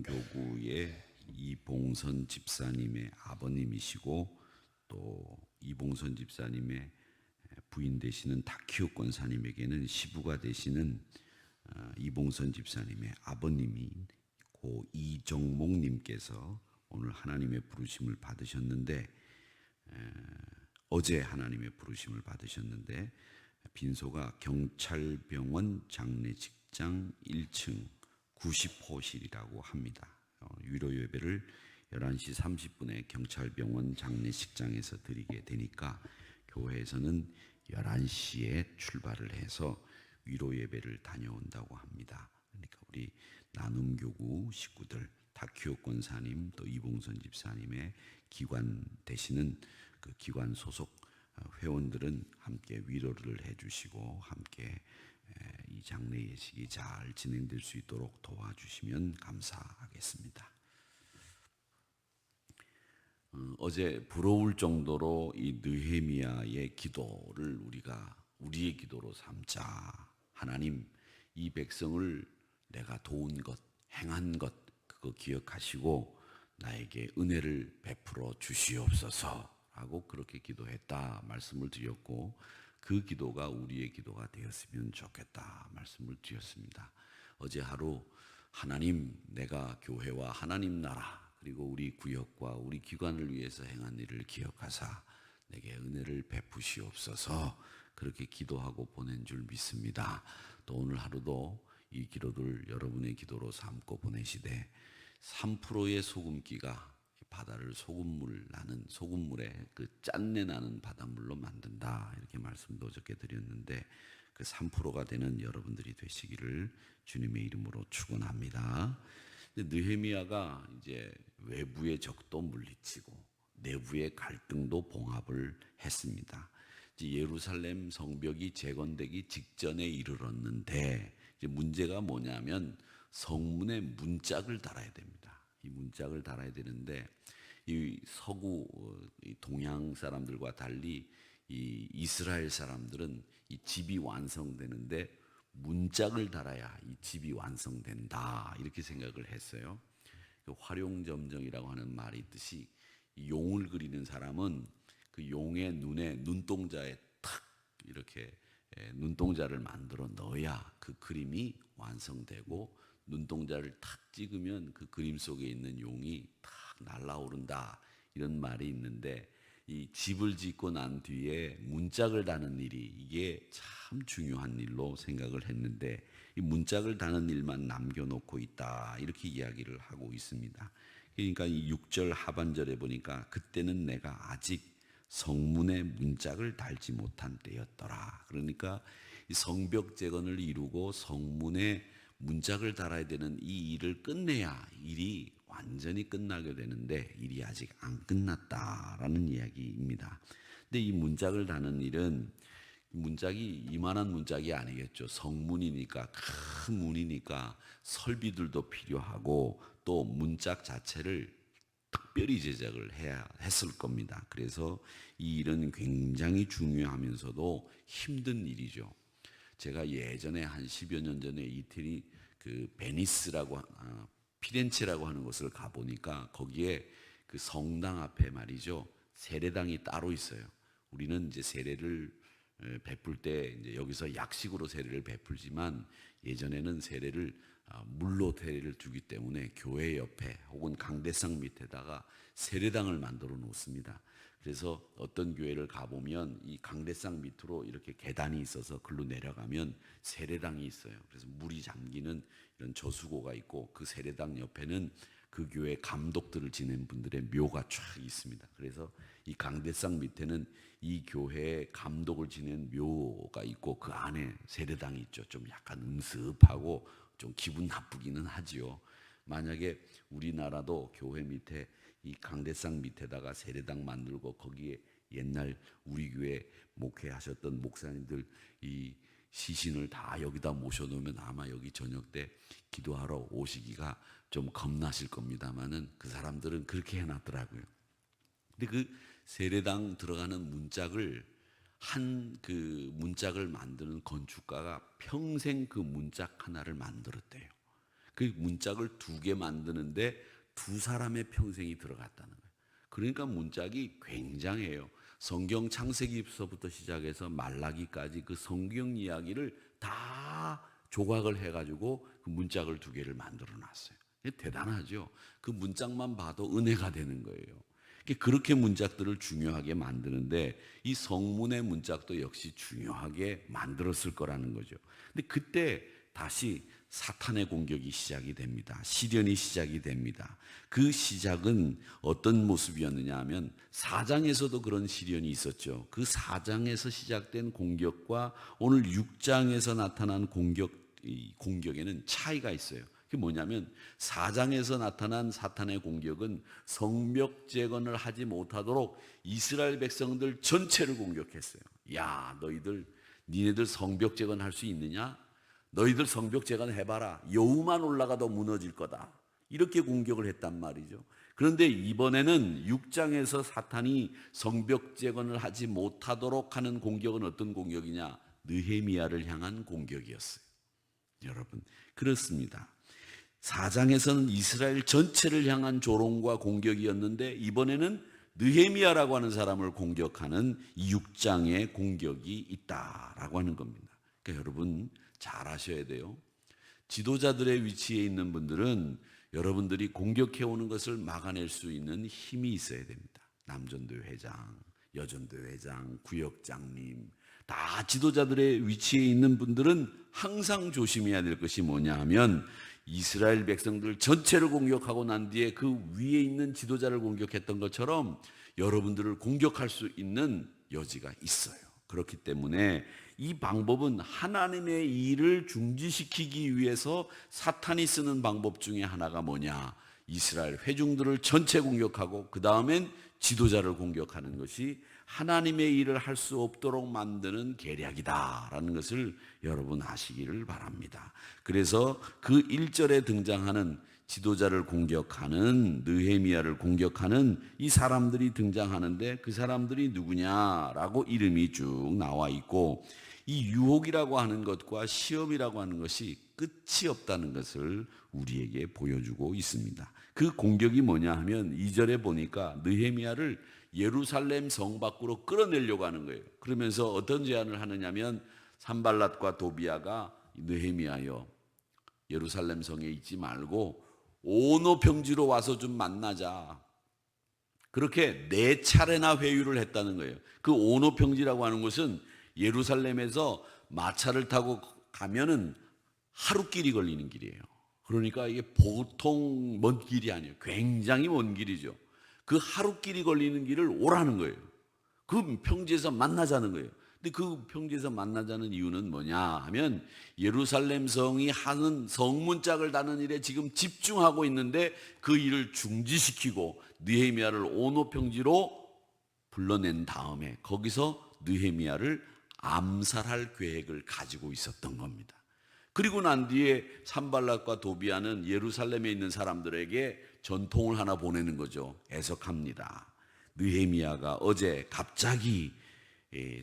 나눔교구의 이봉선 집사님의 아버님이시고 또 이봉선 집사님의 부인 되시는 다키오 권사님에게는 시부가 되시는 이봉선 집사님의 아버님인 고 이정목님께서 오늘 하나님의 부르심을 받으셨는데 어제 하나님의 부르심을 받으셨는데 빈소가 경찰병원 장례식장 1층 90호실이라고 합니다. 위로 예배를 11시 30분에 경찰병원 장례식장에서 드리게 되니까 교회에서는 11시에 출발을 해서 위로 예배를 다녀온다고 합니다. 그러니까 우리 나눔교구 식구들 다키오 권사님 또 이봉선 집사님의 기관 되시는 그 기관 소속 회원들은 함께 위로를 해주시고 함께 이 장례 예식이 잘 진행될 수 있도록 도와주시면 감사하겠습니다. 어제 부러울 정도로 이 느헤미야의 기도를 우리가 우리의 기도로 삼자. 하나님, 이 백성을 내가 도운 것, 행한 것 그거 기억하시고 나에게 은혜를 베풀어 주시옵소서 하고 그렇게 기도했다 말씀을 드렸고, 그 기도가 우리의 기도가 되었으면 좋겠다 말씀을 드렸습니다. 어제 하루 하나님, 내가 교회와 하나님 나라 그리고 우리 구역과 우리 기관을 위해서 행한 일을 기억하사 내게 은혜를 베푸시옵소서 그렇게 기도하고 보낸 줄 믿습니다. 또 오늘 하루도 이 기도들 여러분의 기도로 삼고 보내시되 3%의 소금기가 바다를 소금물에 그 짠내 나는 바닷물로 만든다 이렇게 말씀도 어저께 드렸는데 그 3%가 되는 여러분들이 되시기를 주님의 이름으로 축원합니다. 느헤미야가 이제 외부의 적도 물리치고 내부의 갈등도 봉합을 했습니다. 이제 예루살렘 성벽이 재건되기 직전에 이르렀는데 이제 문제가 뭐냐면 성문에 문짝을 달아야 됩니다. 이 문짝을 달아야 되는데 이 서구 이 동양 사람들과 달리 이 이스라엘 사람들은 이 집이 완성되는데 문짝을 달아야 이 집이 완성된다 이렇게 생각을 했어요. 활용점정이라고 하는 말이 있듯이 용을 그리는 사람은 그 용의 눈에 눈동자에 탁 이렇게 눈동자를 만들어 넣어야 그 그림이 완성되고 눈동자를 탁 찍으면 그 그림 속에 있는 용이 탁 날아오른다 이런 말이 있는데 이 집을 짓고 난 뒤에 문짝을 다는 일이 이게 참 중요한 일로 생각을 했는데 이 문짝을 다는 일만 남겨놓고 있다 이렇게 이야기를 하고 있습니다. 그러니까 이 6절 하반절에 보니까 그때는 내가 아직 성문에 문짝을 달지 못한 때였더라. 그러니까 이 성벽 재건을 이루고 성문에 문짝을 달아야 되는 이 일을 끝내야 일이 완전히 끝나게 되는데 일이 아직 안 끝났다라는 이야기입니다. 근데 이 문짝을 다는 일은 문짝이 이만한 문짝이 아니겠죠. 성문이니까 큰 문이니까 설비들도 필요하고 또 문짝 자체를 특별히 제작을 해야 했을 겁니다. 그래서 이 일은 굉장히 중요하면서도 힘든 일이죠. 제가 예전에 한 10여 년 전에 이태리 그 베니스라고 피렌체라고 하는 곳을 가보니까 거기에 그 성당 앞에 말이죠 세례당이 따로 있어요. 우리는 이제 세례를 베풀 때 이제 여기서 약식으로 세례를 베풀지만 예전에는 세례를 물로 세례를 주기 때문에 교회 옆에 혹은 강대상 밑에다가 세례당을 만들어 놓습니다. 그래서 어떤 교회를 가보면 이 강대상 밑으로 이렇게 계단이 있어서 글로 내려가면 세례당이 있어요. 그래서 물이 잠기는 이런 저수고가 있고 그 세례당 옆에는 그 교회 감독들을 지낸 분들의 묘가 쫙 있습니다. 그래서 이 강대상 밑에는 이 교회의 감독을 지낸 묘가 있고 그 안에 세례당이 있죠. 좀 약간 음습하고 좀 기분 나쁘기는 하지요. 만약에 우리나라도 교회 밑에 이 강대상 밑에다가 세례당 만들고 거기에 옛날 우리 교회 목회하셨던 목사님들 이 시신을 다 여기다 모셔놓으면 아마 여기 저녁 때 기도하러 오시기가 좀 겁나실 겁니다만은 그 사람들은 그렇게 해놨더라고요. 근데 그 세례당 들어가는 문짝을 한 그 문짝을 만드는 건축가가 평생 그 문짝 하나를 만들었대요. 그 문짝을 2개 만드는데 2사람의 평생이 들어갔다는 거예요. 그러니까 문짝이 굉장해요. 성경 창세기서부터 시작해서 말라기까지 그 성경 이야기를 다 조각을 해가지고 그 문짝을 2개를 만들어 놨어요. 대단하죠. 그 문짝만 봐도 은혜가 되는 거예요. 그렇게 문짝들을 중요하게 만드는데 이 성문의 문짝도 역시 중요하게 만들었을 거라는 거죠. 근데 그때 다시 사탄의 공격이 시작이 됩니다. 시련이 시작이 됩니다. 그 시작은 어떤 모습이었느냐 하면 4장에서도 그런 시련이 있었죠. 그 4장에서 시작된 공격과 오늘 6장에서 나타난 공격에는 차이가 있어요. 그게 뭐냐면 4장에서 나타난 사탄의 공격은 성벽 재건을 하지 못하도록 이스라엘 백성들 전체를 공격했어요. 야, 니네들 성벽 재건할 수 있느냐? 너희들 성벽 재건해봐라. 여우만 올라가도 무너질 거다. 이렇게 공격을 했단 말이죠. 그런데 이번에는 6장에서 사탄이 성벽 재건을 하지 못하도록 하는 공격은 어떤 공격이냐? 느헤미야를 향한 공격이었어요. 여러분, 그렇습니다. 4장에서는 이스라엘 전체를 향한 조롱과 공격이었는데 이번에는 느헤미야라고 하는 사람을 공격하는 6장의 공격이 있다라고 하는 겁니다. 그러니까 여러분 잘 아셔야 돼요. 지도자들의 위치에 있는 분들은 여러분들이 공격해오는 것을 막아낼 수 있는 힘이 있어야 됩니다. 남전도 회장, 여전도 회장, 구역장님, 다 지도자들의 위치에 있는 분들은 항상 조심해야 될 것이 뭐냐 하면 이스라엘 백성들 전체를 공격하고 난 뒤에 그 위에 있는 지도자를 공격했던 것처럼 여러분들을 공격할 수 있는 여지가 있어요. 그렇기 때문에 이 방법은 하나님의 일을 중지시키기 위해서 사탄이 쓰는 방법 중에 하나가 뭐냐? 이스라엘 회중들을 전체 공격하고 그 다음엔 지도자를 공격하는 것이 하나님의 일을 할 수 없도록 만드는 계략이다라는 것을 여러분 아시기를 바랍니다. 그래서 그 1절에 등장하는 지도자를 공격하는 느헤미야를 공격하는 이 사람들이 등장하는데 그 사람들이 누구냐라고 이름이 쭉 나와 있고 이 유혹이라고 하는 것과 시험이라고 하는 것이 끝이 없다는 것을 우리에게 보여주고 있습니다. 그 공격이 뭐냐 하면 2절에 보니까 느헤미야를 예루살렘 성 밖으로 끌어내려고 하는 거예요. 그러면서 어떤 제안을 하느냐면 산발랏과 도비아가 느헤미야여 예루살렘 성에 있지 말고 오노 평지로 와서 좀 만나자. 그렇게 4차례나 회유를 했다는 거예요. 그 오노 평지라고 하는 것은 예루살렘에서 마차를 타고 가면은 하루길이 걸리는 길이에요. 그러니까 이게 보통 먼 길이 아니에요. 굉장히 먼 길이죠. 그 하루길이 걸리는 길을 오라는 거예요. 그 평지에서 만나자는 거예요. 근데 그 평지에서 만나자는 이유는 뭐냐 하면 예루살렘 성이 하는 성문짝을 다는 일에 지금 집중하고 있는데 그 일을 중지시키고 느헤미야를 오노 평지로 불러낸 다음에 거기서 느헤미야를 암살할 계획을 가지고 있었던 겁니다. 그리고 난 뒤에 산발랏과 도비아는 예루살렘에 있는 사람들에게 전통을 하나 보내는 거죠. 해석합니다. 느헤미야가 어제 갑자기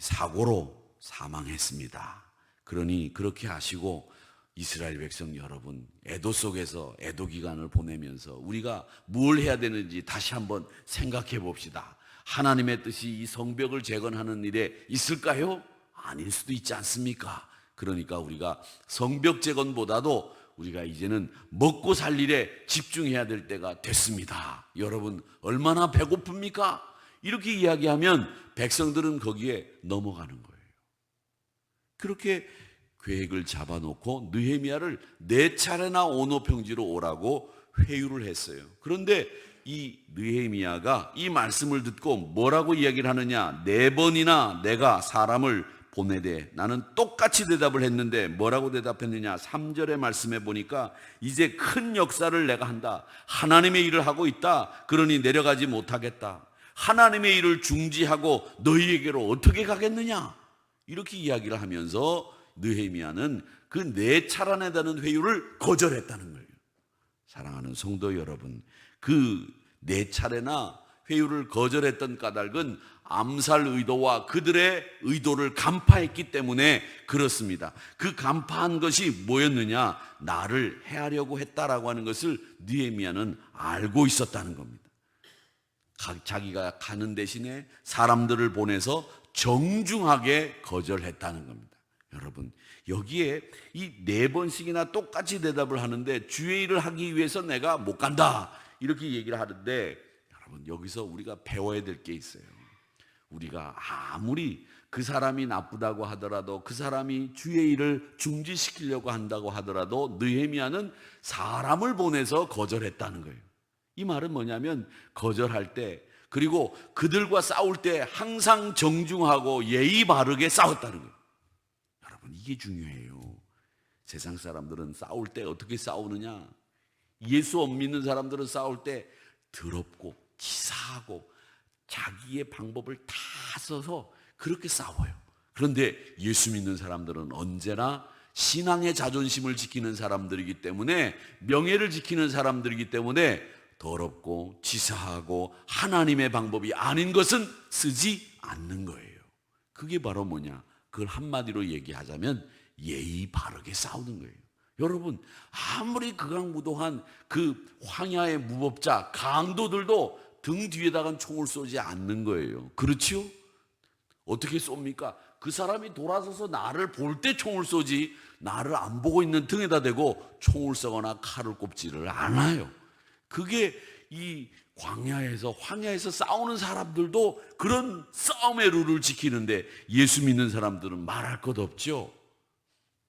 사고로 사망했습니다. 그러니 그렇게 하시고 이스라엘 백성 여러분 애도 속에서 애도 기간을 보내면서 우리가 뭘 해야 되는지 다시 한번 생각해 봅시다. 하나님의 뜻이 이 성벽을 재건하는 일에 있을까요? 아닐 수도 있지 않습니까? 그러니까 우리가 성벽 재건보다도 우리가 이제는 먹고 살 일에 집중해야 될 때가 됐습니다. 여러분 얼마나 배고픕니까? 이렇게 이야기하면 백성들은 거기에 넘어가는 거예요. 그렇게 계획을 잡아놓고 느헤미야를 4차례나 오노 평지로 오라고 회유를 했어요. 그런데 이 느헤미야가 이 말씀을 듣고 뭐라고 이야기를 하느냐? 4번이나 내가 사람을 보내되 나는 똑같이 대답을 했는데 뭐라고 대답했느냐? 3절의 말씀에 보니까 이제 큰 역사를 내가 한다. 하나님의 일을 하고 있다. 그러니 내려가지 못하겠다. 하나님의 일을 중지하고 너희에게로 어떻게 가겠느냐? 이렇게 이야기를 하면서 느헤미야는 그 4차례에 달하는 회유를 거절했다는 거예요. 사랑하는 성도 여러분, 그 4차례나 회유를 거절했던 까닭은 암살 의도와 그들의 의도를 간파했기 때문에 그렇습니다. 그 간파한 것이 뭐였느냐? 나를 해하려고 했다라고 하는 것을 느헤미야는 알고 있었다는 겁니다. 자기가 가는 대신에 사람들을 보내서 정중하게 거절했다는 겁니다. 여러분, 여기에 이 4번씩이나 똑같이 대답을 하는데 주의 일을 하기 위해서 내가 못 간다 이렇게 얘기를 하는데, 여러분 여기서 우리가 배워야 될 게 있어요. 우리가 아무리 그 사람이 나쁘다고 하더라도, 그 사람이 주의 일을 중지시키려고 한다고 하더라도 느헤미야는 사람을 보내서 거절했다는 거예요. 이 말은 뭐냐면 거절할 때, 그리고 그들과 싸울 때 항상 정중하고 예의 바르게 싸웠다는 거예요. 여러분, 이게 중요해요. 세상 사람들은 싸울 때 어떻게 싸우느냐? 예수 안 믿는 사람들은 싸울 때 더럽고 치사하고 자기의 방법을 다 써서 그렇게 싸워요. 그런데 예수 믿는 사람들은 언제나 신앙의 자존심을 지키는 사람들이기 때문에, 명예를 지키는 사람들이기 때문에 더럽고 치사하고 하나님의 방법이 아닌 것은 쓰지 않는 거예요. 그게 바로 뭐냐? 그걸 한마디로 얘기하자면 예의 바르게 싸우는 거예요. 여러분, 아무리 극악무도한 그 황야의 무법자 강도들도 등 뒤에다가 총을 쏘지 않는 거예요. 그렇지요? 어떻게 쏩니까? 그 사람이 돌아서서 나를 볼 때 총을 쏘지, 나를 안 보고 있는 등에다 대고 총을 쏘거나 칼을 꼽지를 않아요. 그게 이 황야에서 싸우는 사람들도 그런 싸움의 룰을 지키는데, 예수 믿는 사람들은 말할 것 없죠.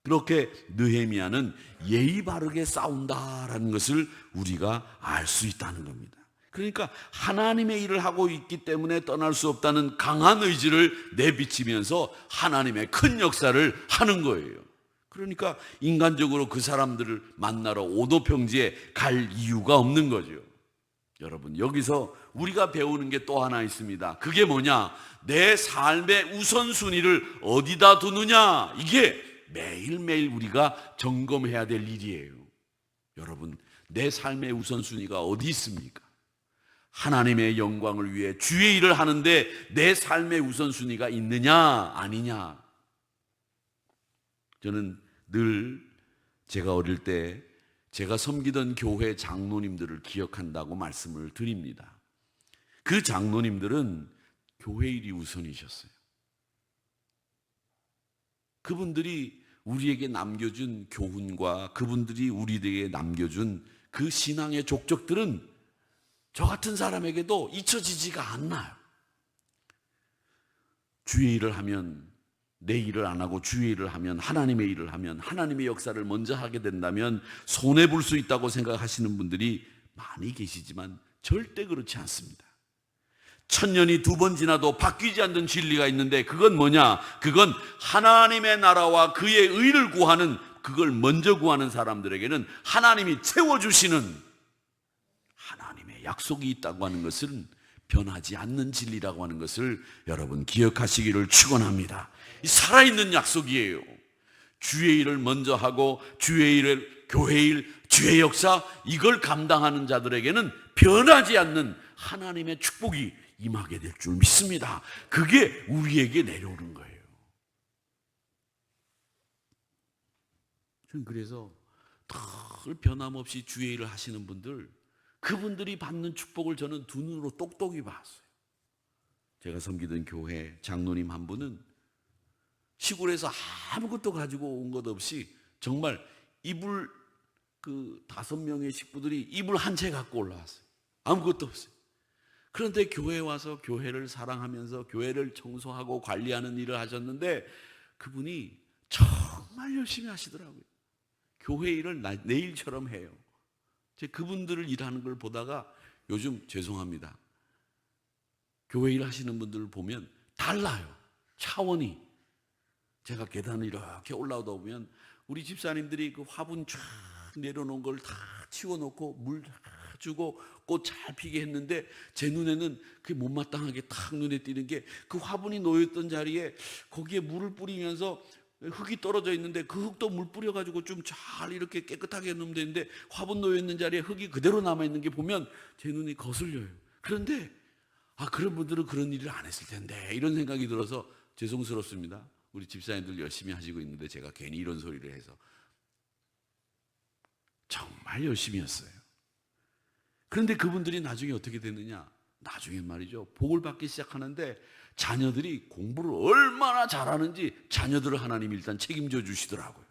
그렇게 느헤미야는 예의 바르게 싸운다라는 것을 우리가 알 수 있다는 겁니다. 그러니까 하나님의 일을 하고 있기 때문에 떠날 수 없다는 강한 의지를 내비치면서 하나님의 큰 역사를 하는 거예요. 그러니까 인간적으로 그 사람들을 만나러 오도평지에 갈 이유가 없는 거죠. 여러분, 여기서 우리가 배우는 게 또 하나 있습니다. 그게 뭐냐? 내 삶의 우선순위를 어디다 두느냐? 이게 매일매일 우리가 점검해야 될 일이에요. 여러분, 내 삶의 우선순위가 어디 있습니까? 하나님의 영광을 위해 주의 일을 하는데 내 삶의 우선순위가 있느냐 아니냐? 저는 늘 제가 어릴 때 제가 섬기던 교회 장로님들을 기억한다고 말씀을 드립니다. 그 장로님들은 교회 일이 우선이셨어요. 그분들이 우리에게 남겨준 교훈과 그분들이 우리에게 남겨준 그 신앙의 족적들은 저 같은 사람에게도 잊혀지지가 않나요? 주의 일을 하면, 내 일을 안 하고 주의 일을 하면, 하나님의 일을 하면, 하나님의 역사를 먼저 하게 된다면 손해볼 수 있다고 생각하시는 분들이 많이 계시지만 절대 그렇지 않습니다. 1000년이 2번 지나도 바뀌지 않는 진리가 있는데, 그건 뭐냐? 그건 하나님의 나라와 그의 의를 구하는, 그걸 먼저 구하는 사람들에게는 하나님이 채워주시는 하나님의 약속이 있다고 하는 것은 변하지 않는 진리라고 하는 것을 여러분 기억하시기를 축원합니다. 살아있는 약속이에요. 주의 일을 먼저 하고 주의 일을, 교회 일, 주의 역사, 이걸 감당하는 자들에게는 변하지 않는 하나님의 축복이 임하게 될 줄 믿습니다. 그게 우리에게 내려오는 거예요. 저는 그래서 늘 변함없이 주의 일을 하시는 분들, 그분들이 받는 축복을 저는 두 눈으로 똑똑히 봤어요. 제가 섬기던 교회 장로님 한 분은 시골에서 아무것도 가지고 온 것 없이 정말 이불 5명의 식구들이 이불 한 채 갖고 올라왔어요. 아무것도 없어요. 그런데 교회에 와서 교회를 사랑하면서 교회를 청소하고 관리하는 일을 하셨는데, 그분이 정말 열심히 하시더라고요. 교회 일을 내 일처럼 해요. 그분들을 일하는 걸 보다가 요즘 죄송합니다, 교회 일 하시는 분들을 보면 달라요. 차원이. 제가 계단을 이렇게 올라오다 보면 우리 집사님들이 그 화분 쫙 내려놓은 걸 다 치워놓고 물 주고 꽃 잘 피게 했는데, 제 눈에는 그게 못마땅하게 탁 눈에 띄는 게, 그 화분이 놓였던 자리에 거기에 물을 뿌리면서 흙이 떨어져 있는데 그 흙도 물 뿌려가지고 좀 잘 이렇게 깨끗하게 해놓으면 되는데, 화분 놓여있는 자리에 흙이 그대로 남아있는 게 보면 제 눈이 거슬려요. 그런데 그런 분들은 그런 일을 안 했을 텐데 이런 생각이 들어서 죄송스럽습니다. 우리 집사님들 열심히 하시고 있는데 제가 괜히 이런 소리를 해서 정말 열심히 했어요. 그런데 그분들이 나중에 어떻게 됐느냐? 나중에 말이죠, 복을 받기 시작하는데 자녀들이 공부를 얼마나 잘하는지 자녀들을 하나님이 일단 책임져 주시더라고요.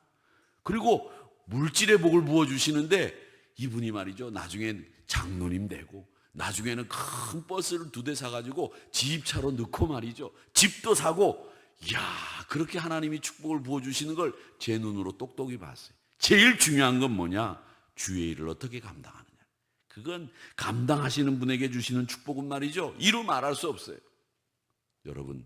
그리고 물질의 복을 부어주시는데 이분이 말이죠, 나중엔 장로님 되고 나중에는 큰 버스를 2대 사가지고 집차로 넣고 말이죠, 집도 사고, 이야, 그렇게 하나님이 축복을 부어주시는 걸 제 눈으로 똑똑히 봤어요. 제일 중요한 건 뭐냐? 주의 일을 어떻게 감당하느냐. 그건 감당하시는 분에게 주시는 축복은 말이죠, 이루 말할 수 없어요. 여러분,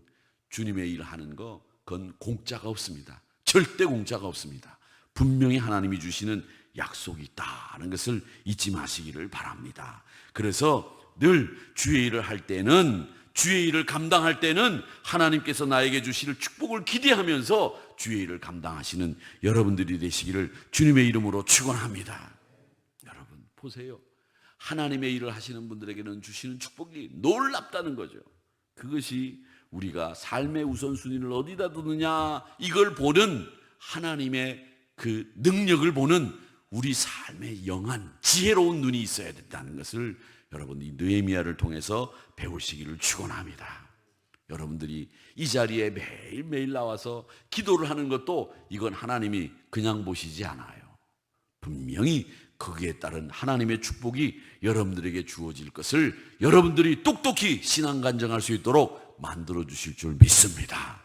주님의 일 하는 거, 그건 공짜가 없습니다. 절대 공짜가 없습니다. 분명히 하나님이 주시는 약속이 있다는 것을 잊지 마시기를 바랍니다. 그래서 늘 주의 일을 할 때는, 주의 일을 감당할 때는 하나님께서 나에게 주실 축복을 기대하면서 주의 일을 감당하시는 여러분들이 되시기를 주님의 이름으로 축원합니다. 여러분 보세요. 하나님의 일을 하시는 분들에게는 주시는 축복이 놀랍다는 거죠. 그것이 우리가 삶의 우선순위를 어디다 두느냐, 이걸 보는 하나님의 그 능력을 보는 우리 삶의 영한 지혜로운 눈이 있어야 된다는 것을 여러분 이 느헤미야를 통해서 배우시기를 축원합니다. 여러분들이 이 자리에 매일매일 나와서 기도를 하는 것도 이건 하나님이 그냥 보시지 않아요. 분명히 거기에 따른 하나님의 축복이 여러분들에게 주어질 것을 여러분들이 똑똑히 신앙 간증할 수 있도록 만들어 주실 줄 믿습니다.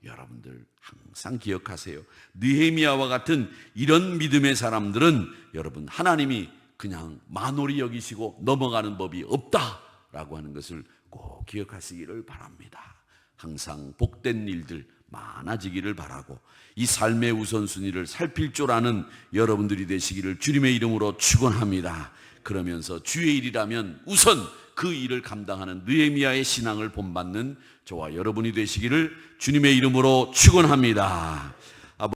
여러분들 항상 기억하세요. 느헤미야와 같은 이런 믿음의 사람들은 여러분 하나님이 그냥 만홀히 여기시고 넘어가는 법이 없다라고 하는 것을 꼭 기억하시기를 바랍니다. 항상 복된 일들 많아지기를 바라고 이 삶의 우선순위를 살필 줄 아는 여러분들이 되시기를 주님의 이름으로 축원합니다. 그러면서 주의 일이라면 우선 그 일을 감당하는 느헤미야의 신앙을 본받는 저와 여러분이 되시기를 주님의 이름으로 축원합니다.